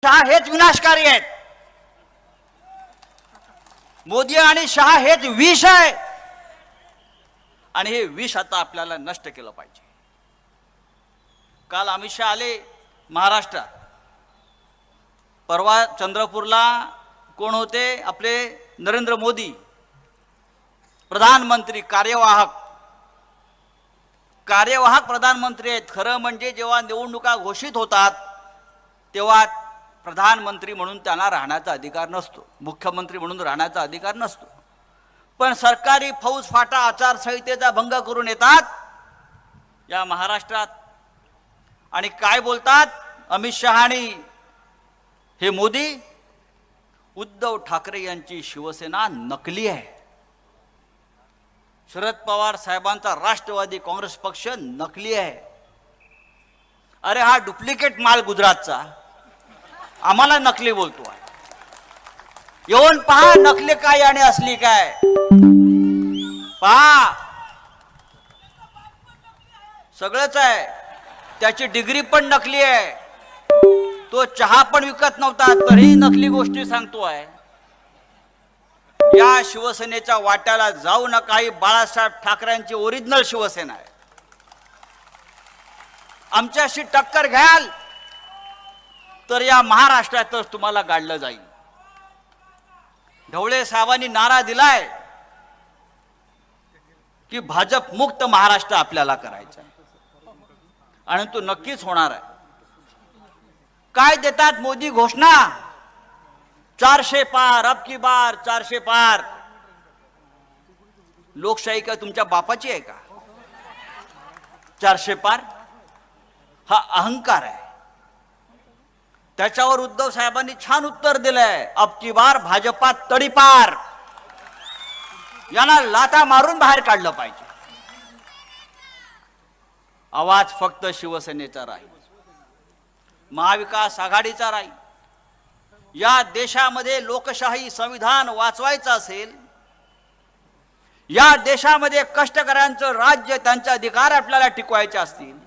शहा हेच विनाशकारी आहेत. मोदी आणि शहा हेच विष आहे आणि हे विष आता आपल्याला नष्ट केलं पाहिजे. काल अमित शहा आले महाराष्ट्रात. परवा चंद्रपूरला कोण होते? आपले नरेंद्र मोदी प्रधानमंत्री, कार्यवाहक प्रधानमंत्री आहेत. खरं म्हणजे जेव्हा निवडणुका घोषित होतात तेव्हा प्रधानमंत्री म्हणून त्यांना राहण्याचा अधिकार नसतो, मुख्यमंत्री म्हणून राहण्याचा अधिकार नसतो. पण सरकारी फौज फाटा आचारसंहितेचा भंग करून येतात या महाराष्ट्रात आणि काय बोलतात अमित शहा आणि हे मोदी? उद्धव ठाकरे यांची शिवसेना नकली आहे, शरद पवार साहेबांचा राष्ट्रवादी काँग्रेस पक्ष नकली आहे. अरे हा डुप्लिकेट माल गुजरातचा आम्हाला नकली बोलतो आहे. येऊन पहा नकली काय आणि असली काय पहा, सगळंच आहे. त्याची डिग्री पण नकली आहे. तो चहा पण विकत नव्हता तरी नकली गोष्टी सांगतो आहे. या शिवसेनेच्या वाट्याला जाऊ नका. ही बाळासाहेब ठाकरेंची ओरिजिनल शिवसेना आहे. आमच्याशी टक्कर घ्याल तर या महाराष्ट्रातच तुम्हाला गाडलं जाईल. ढवळे साहेबांनी नारा दिलाय की भाजप मुक्त महाराष्ट्र आपल्याला करायचा आहे आणि तो नक्कीच होणार आहे. काय देतात मोदी घोषणा? 400 पार, अब की बार 400 पार. लोकशाही का तुमच्या बापाची आहे का? 400 पार हा अहंकार आहे. त्याच्यावर उद्धव साहेबांनी छान उत्तर दिलंय. अब की बार भाजपात तडीपार. यांना लाथा मारून बाहेर काढलं पाहिजे. आवाज फक्त शिवसेनेचा राहील, महाविकास आघाडीचा राहील. या देशामध्ये लोकशाही संविधान वाचवायचं असेल, या देशामध्ये कष्टकऱ्यांचं राज्य, त्यांचे अधिकार आपल्याला टिकवायचे असतील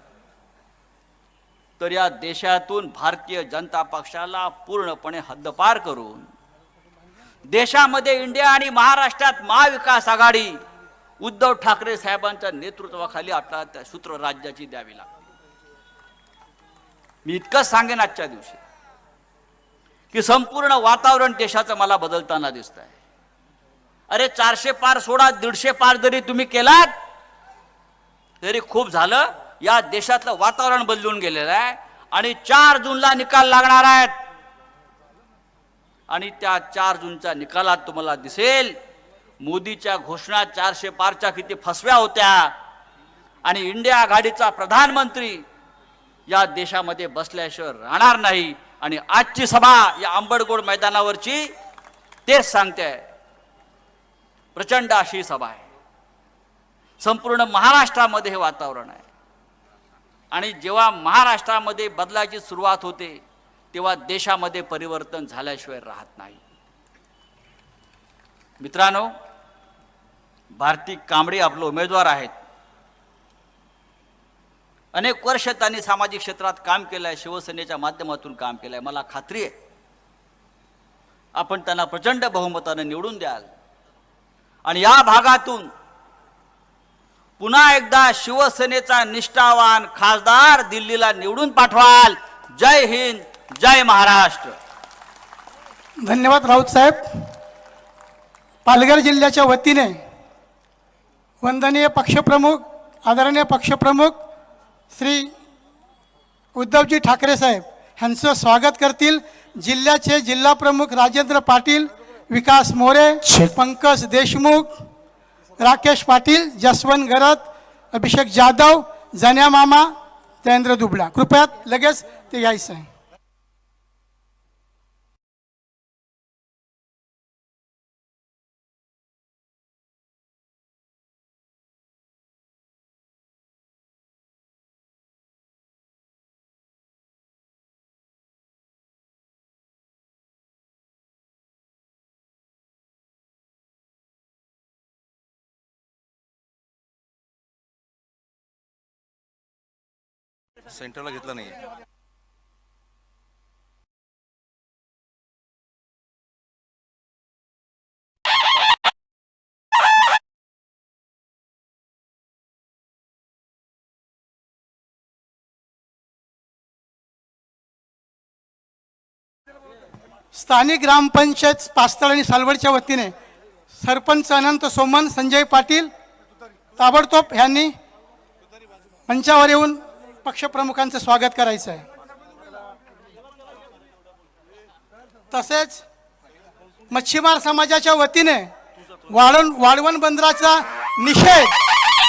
तर या देशातून भारतीय जनता पक्षाला पूर्णपणे हद्दपार करून देशामध्ये इंडिया आणि महाराष्ट्रात महाविकास आघाडी उद्धव ठाकरे साहेबांच्या नेतृत्वाखाली आपल्याला त्या सूत्र राज्याची द्यावी लागते. मी इतकंच सांगेन आजच्या दिवशी की संपूर्ण वातावरण देशाचं मला बदलताना दिसत आहे. अरे 400 पार सोडा, 150 पार जरी तुम्ही केलात तरी खूप झालं. या देशातलं वातावरण बदलून गेलेलं आहे आणि 4 जूनला निकाल लागणार आहेत आणि त्या 4 जूनच्या निकालात तुम्हाला दिसेल मोदीच्या घोषणा 400 पारच्या किती फसव्या होत्या आणि इंडिया आघाडीचा प्रधानमंत्री या देशामध्ये बसल्याशिवाय राहणार नाही. आणि आजची सभा या आंबडगोड मैदानावरची तेच सांगते. प्रचंड अशी सभा आहे. संपूर्ण महाराष्ट्रामध्ये हे वातावरण आहे आणि जेव्हा महाराष्ट्रामध्ये बदलाची सुरुवात होते तेव्हा देशामध्ये परिवर्तन झाल्याशिवाय राहत नाही. मित्रांनो, भारती कांबळे आपले उमेदवार आहेत. अनेक वर्ष त्यांनी सामाजिक क्षेत्रात काम केलं आहे, शिवसेनेच्या माध्यमातून काम केलं आहे. मला खात्री आहे आपण त्यांना प्रचंड बहुमताने निवडून द्याल आणि या भागातून पुन्हा एकदा शिवसेनेचा निष्ठावान खासदार दिल्लीला निवडून पाठवाल. जय हिंद, जय महाराष्ट्र. धन्यवाद राऊत साहेब. पालघर जिल्ह्याच्या वतीने वंदनीय पक्षप्रमुख, आदरणीय पक्षप्रमुख श्री उद्धवजी ठाकरे साहेब यांचं स्वागत करतील जिल्ह्याचे जिल्हा प्रमुख राजेंद्र पाटील, विकास मोरे, पंकज देशमुख, राकेश पाटील, जसवंत गरत, अभिषेक जाधव, जान्या मामा, जयेंद्र दुबळा. कृपया लगेच ते यायचं आहे. सेंटरला घेतला नाही. स्थानिक ग्रामपंचायत पास्तळ आणि सालवडच्या वतीने सरपंच अनंत सोमन, संजय पाटील ताबडतोब यांनी मंचावर येऊन पक्षप्रमुखांचं स्वागत करायचं आहे. तसेच मच्छीमार समाजाच्या वतीने वाढवण बंदराचा निषेध